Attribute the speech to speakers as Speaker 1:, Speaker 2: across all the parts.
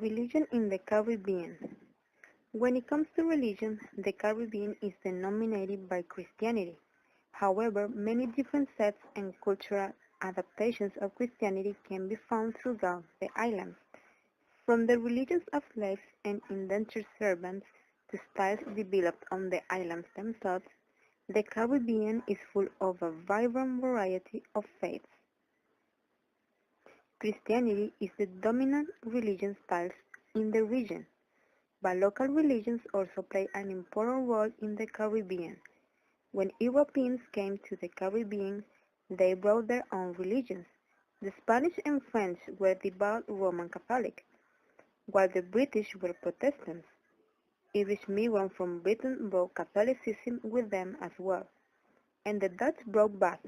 Speaker 1: Religion in the Caribbean. When it comes to religion, the Caribbean is dominated by Christianity. However, many different sects and cultural adaptations of Christianity can be found throughout the islands, from the religions of slaves and indentured servants to styles developed on the islands themselves. The Caribbean is full of a vibrant variety of faiths. Christianity is the dominant religion style in the region, but local religions also play an important role in the Caribbean. When Europeans came to the Caribbean, they brought their own religions. The Spanish and French were devout Roman Catholic, while the British were Protestants. Irish migrants from Britain brought Catholicism with them as well, and the Dutch brought back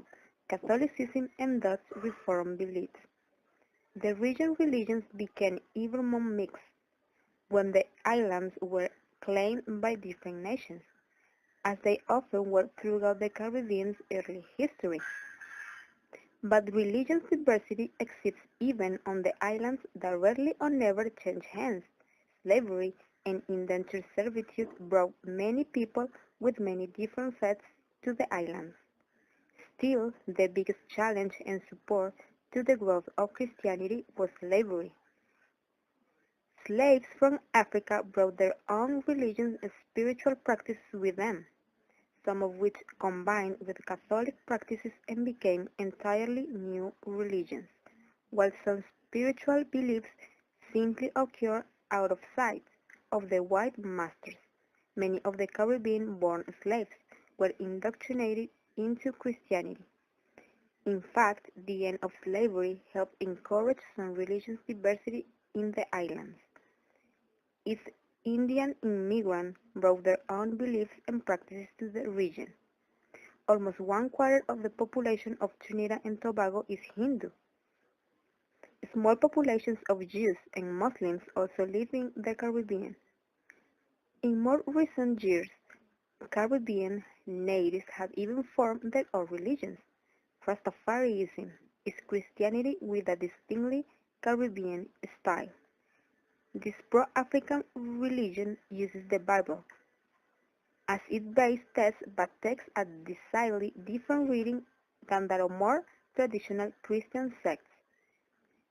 Speaker 1: Catholicism and Dutch Reformed beliefs. The region religions became even more mixed when the islands were claimed by different nations, as they often were throughout the Caribbean's early history. But religious diversity exists even on the islands that rarely or never change hands. Slavery and indentured servitude brought many people with many different faiths to the islands. Still, the biggest challenge and support to the growth of Christianity was slavery. Slaves from Africa brought their own religious and spiritual practices with them, some of which combined with Catholic practices and became entirely new religions, while some spiritual beliefs simply occurred out of sight of the white masters. Many of the Caribbean-born slaves were indoctrinated into Christianity. In fact, the end of slavery helped encourage some religious diversity in the islands. East Indian immigrants brought their own beliefs and practices to the region. Almost 1/4 of the population of Trinidad and Tobago is Hindu. Small populations of Jews and Muslims also live in the Caribbean. In more recent years, Caribbean natives have even formed their own religions. Rastafarianism is Christianity with a distinctly Caribbean style. This pro-African religion uses the Bible as its base text but takes a decidedly different reading than that of more traditional Christian sects.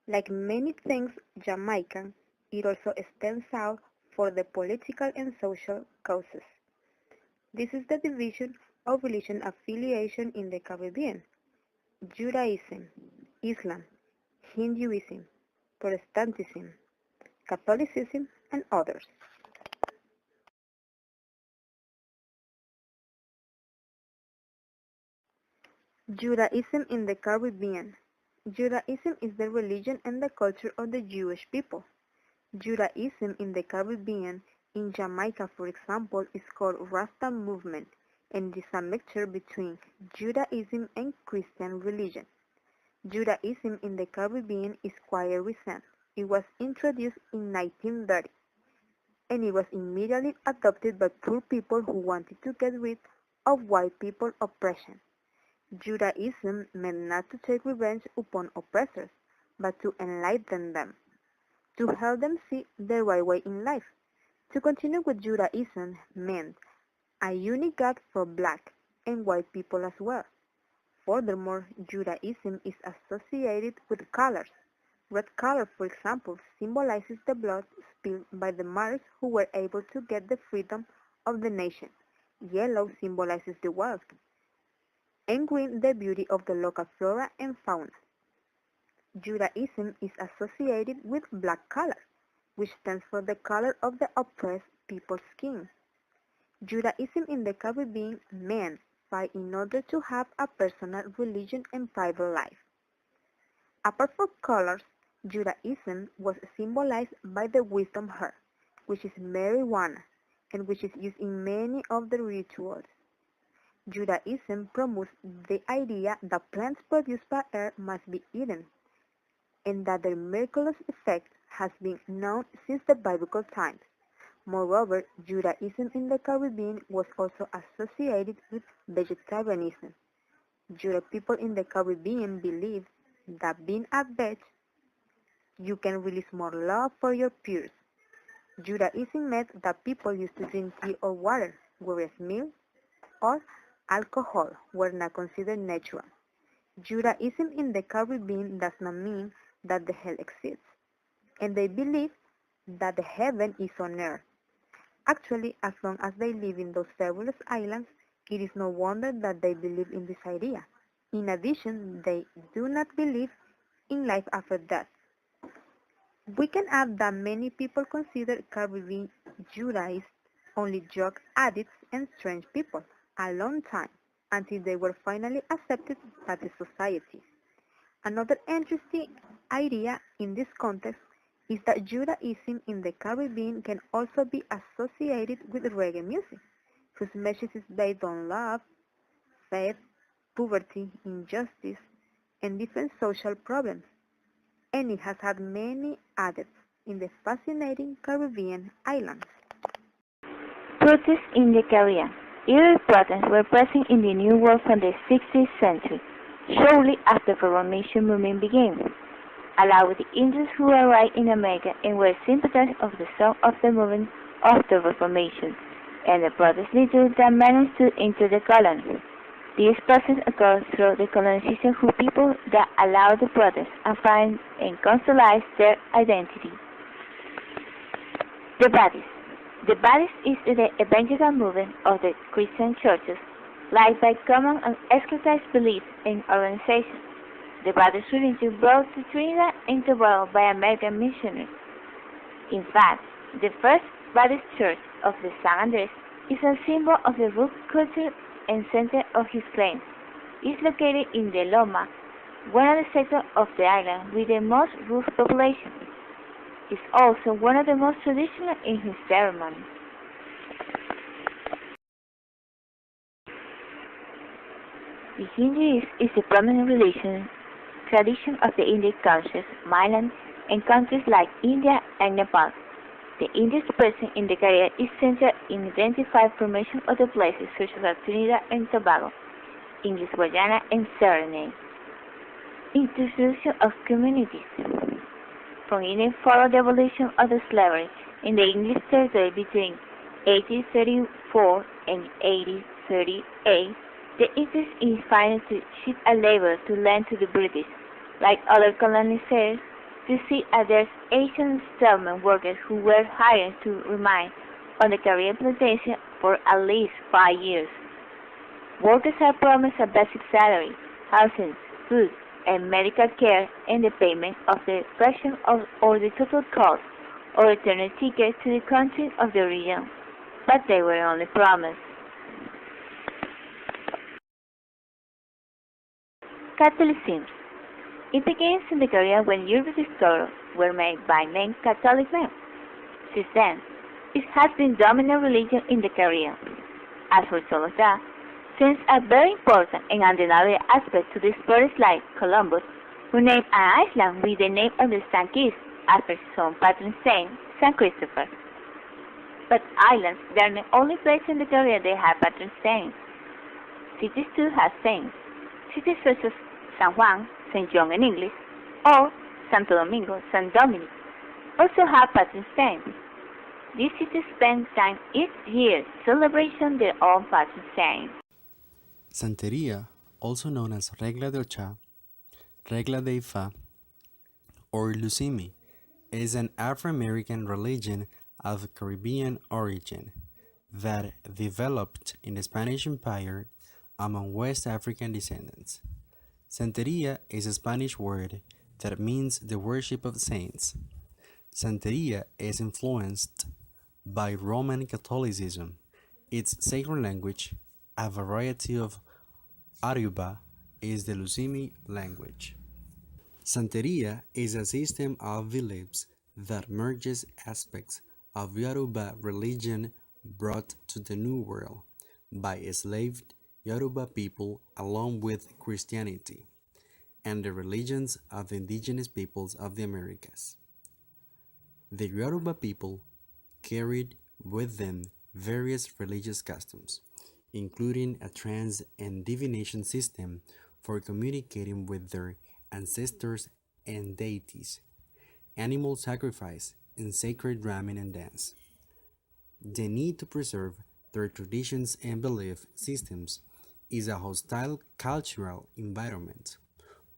Speaker 1: Like many things Jamaican, it also stands out for the political and social causes. This is the division of religion affiliation in the Caribbean: Judaism, Islam, Hinduism, Protestantism, Catholicism, and others. Judaism in the Caribbean. Judaism is the religion and the culture of the Jewish people. Judaism in the Caribbean, in Jamaica for example, is called Rasta movement, and is a mixture between Judaism and Christian religion. Judaism in the Caribbean is quite recent. It was introduced in 1930, and it was immediately adopted by poor people who wanted to get rid of white people oppression. Judaism meant not to take revenge upon oppressors, but to enlighten them, to help them see the right way in life. To continue with Judaism meant a unique God for black and white people as well. Furthermore, Judaism is associated with colors. Red color, for example, symbolizes the blood spilled by the martyrs who were able to get the freedom of the nation. Yellow symbolizes the wealth, and green the beauty of the local flora and fauna. Judaism is associated with black color, which stands for the color of the oppressed people's skin. Judaism in the Caribbean meant fight in order to have a personal religion and private life. Apart from colors, Judaism was symbolized by the wisdom herb, which is marijuana, and which is used in many of the rituals. Judaism promotes the idea that plants produced by air must be eaten, and that their miraculous effect has been known since the biblical times. Moreover, Judaism in the Caribbean was also associated with vegetarianism. Judah people in the Caribbean believed that being a veg You can release more love for your peers. Judaism meant that people used to drink tea or water, whereas milk or alcohol were not considered natural. Judaism in the Caribbean does not mean that the hell exists, and they believe that the heaven is on earth. Actually, as long as they live in those fabulous islands, it is no wonder that they believe in this idea. In addition, they do not believe in life after death. We can add that many people consider Caribbean Judaists only drug addicts and strange people a long time until they were finally accepted by the society. Another interesting idea in this context is that Judaism in the Caribbean can also be associated with reggae music, whose message is based on love, faith, poverty, injustice, and different social problems, and it has had many adepts in the fascinating Caribbean islands.
Speaker 2: Protests in the Caribbean. Early protests were present in the New World from the 16th century, shortly after the Reformation movement began, along with the Indians who arrived in America and were sympathizers of the song of the movement of the Reformation, and the protest leaders that managed to enter the colony. These processes occurred through the colonization of people that allowed the protest and find and consolidate their identity. The Baptists. The Baptist is the evangelical movement of the Christian churches, led by common and established beliefs and organizations. The Baptist religion brought to Trinidad and Tobago by American missionaries. In fact, the first Baptist church of the San Andres is a symbol of the root culture and center of his claims. It is located in the Loma, one of the sectors of the island with the most rural population. It is also one of the most traditional in his ceremony. The Hinduism is the prominent religion tradition of the Indian cultures, mainland, and countries like India and Nepal. The Indian presence in the Caribbean is centered in identifying formation of the places such as Trinidad and Tobago, English Guiana, and Suriname. Introduction of communities. From India followed the abolition of the slavery in the English territory between 1834 and 1838. The interest in finding to ship a labor to land to the British, like other colonizers, to see others Asian settlement workers who were hired to remain on the Caribbean plantation for at least 5 years. Workers are promised a basic salary, housing, food, and medical care, and the payment of the fraction of or the total cost or return a ticket to the country of the origin, but they were only promised. Catholicism. It begins in the Caribbean when European discoveries were made by men Catholic men. Since then, it has been dominant religion in the Caribbean. As a result of that, since a very important and undeniable aspect to this place like Columbus, who named an island with the name of the St. Kitts after his own patron saint, St. Christopher. But islands, they are the only place in the Caribbean they have patron saints. Cities too have saints. Cities such as San Juan, St. John in English, or Santo Domingo, St. Dominic, also have patron saints. These cities spend time each year celebrating their own patron saints.
Speaker 3: Santeria, also known as Regla de Ocha, Regla de Ifa, or Lusimi, is an Afro-American religion of Caribbean origin that developed in the Spanish Empire among West African descendants. Santeria is a Spanish word that means the worship of saints. Santeria is influenced by Roman Catholicism, its sacred language. A variety of Aruba is the Lusimi language. Santeria is a system of beliefs that merges aspects of Yoruba religion brought to the New World by enslaved Yoruba people along with Christianity and the religions of the indigenous peoples of the Americas. The Yoruba people carried with them various religious customs, including a trance and divination system for communicating with their ancestors and deities. animal sacrifice, and sacred drumming and dance. The need to preserve their traditions and belief systems is a hostile cultural environment,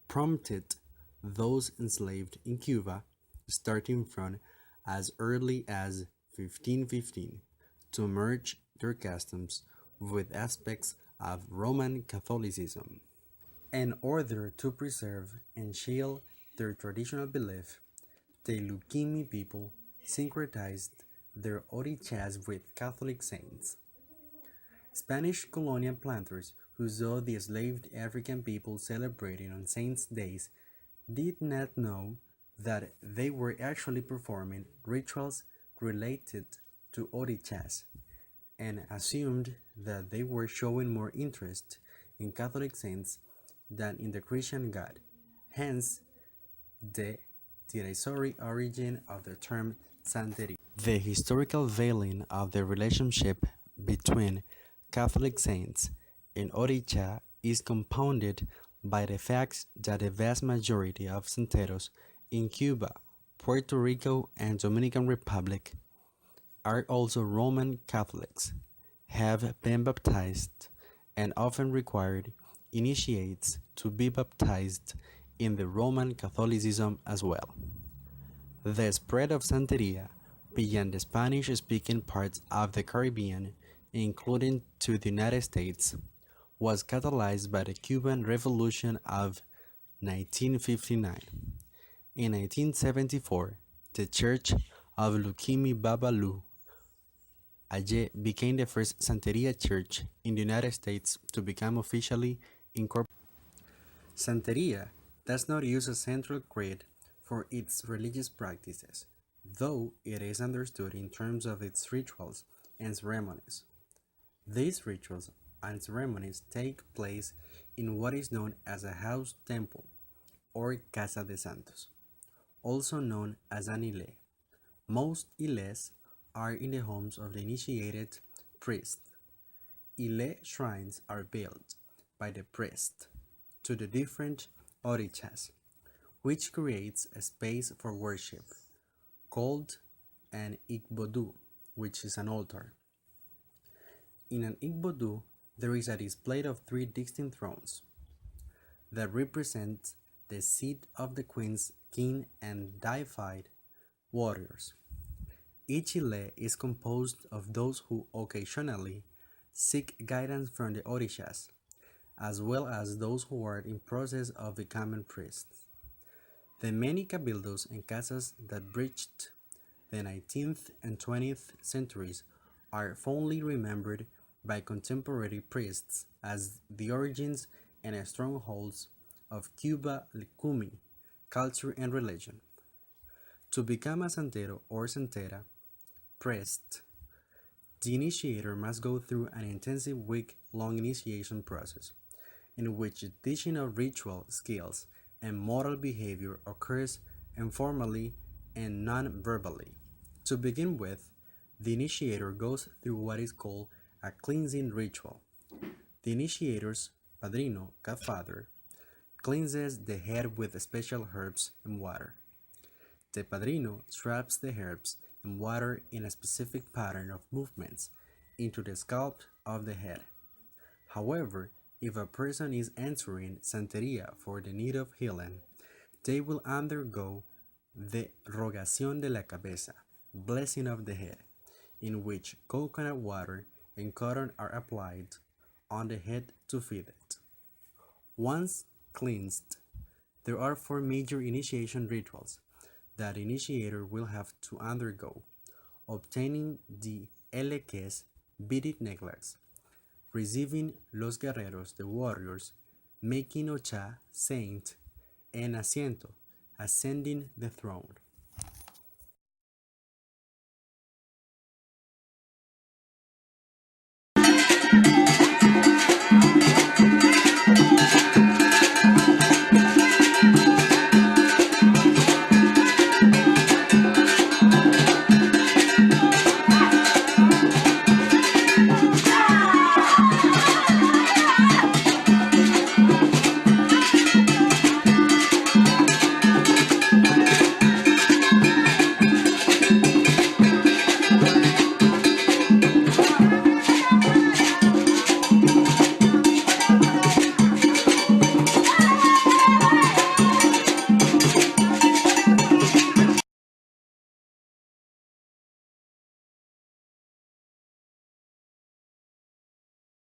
Speaker 3: prompted those enslaved in Cuba, starting from as early as 1515, to merge their customs with aspects of Roman Catholicism. In order to preserve and shield their traditional belief, the Lucchini people syncretized their orichas with Catholic saints. Spanish colonial planters who saw the enslaved African people celebrating on saints' days did not know that they were actually performing rituals related to orichas and assumed that they were showing more interest in Catholic saints than in the Christian God. Hence, the derisory origin of the term Santeria. The historical veiling of the relationship between Catholic saints and Oricha is compounded by the fact that the vast majority of Santeros in Cuba, Puerto Rico, and Dominican Republic are also Roman Catholics, have been baptized, and often required initiates to be baptized in the Roman Catholicism as well. The spread of Santeria beyond the Spanish-speaking parts of the Caribbean, including to the United States, was catalyzed by the Cuban Revolution of 1959. In 1974, the Church of Lucchini Babalu Aye became the first Santeria church in the United States to become officially incorporated. Santeria does not use a central creed for its religious practices, though it is understood in terms of its rituals and ceremonies. These rituals and ceremonies take place in what is known as a house temple or Casa de Santos, also known as an ile. Most iles are in the homes of the initiated priest. Ile shrines are built by the priest to the different orichas, which creates a space for worship, called an ikbodu, which is an altar. In an ikbodu, there is a display of three distinct thrones that represent the seat of the queens, king, and deified warriors. Each ile is composed of those who occasionally seek guidance from the orishas, as well as those who are in process of becoming priests. The many cabildos and casas that bridged the 19th and 20th centuries are fondly remembered by contemporary priests as the origins and strongholds of Cuba Licumi culture and religion. To become a santero or santera priest, the initiator must go through an intensive week-long initiation process, in which the teaching of ritual skills and moral behavior occurs informally and non-verbally. To begin with, the initiator goes through what is called a cleansing ritual. The initiator's padrino, godfather, cleanses the head with special herbs and water. The padrino traps the herbs and water in a specific pattern of movements into the scalp of the head. However, if a person is entering Santeria for the need of healing, they will undergo the rogación de la cabeza, blessing of the head, in which coconut water and cotton are applied on the head to feed it. Once cleansed, there are four major initiation rituals that the initiator will have to undergo: obtaining the eleques beaded necklace, receiving los guerreros, the warriors, making ocha, saint, and asiento, ascending the throne.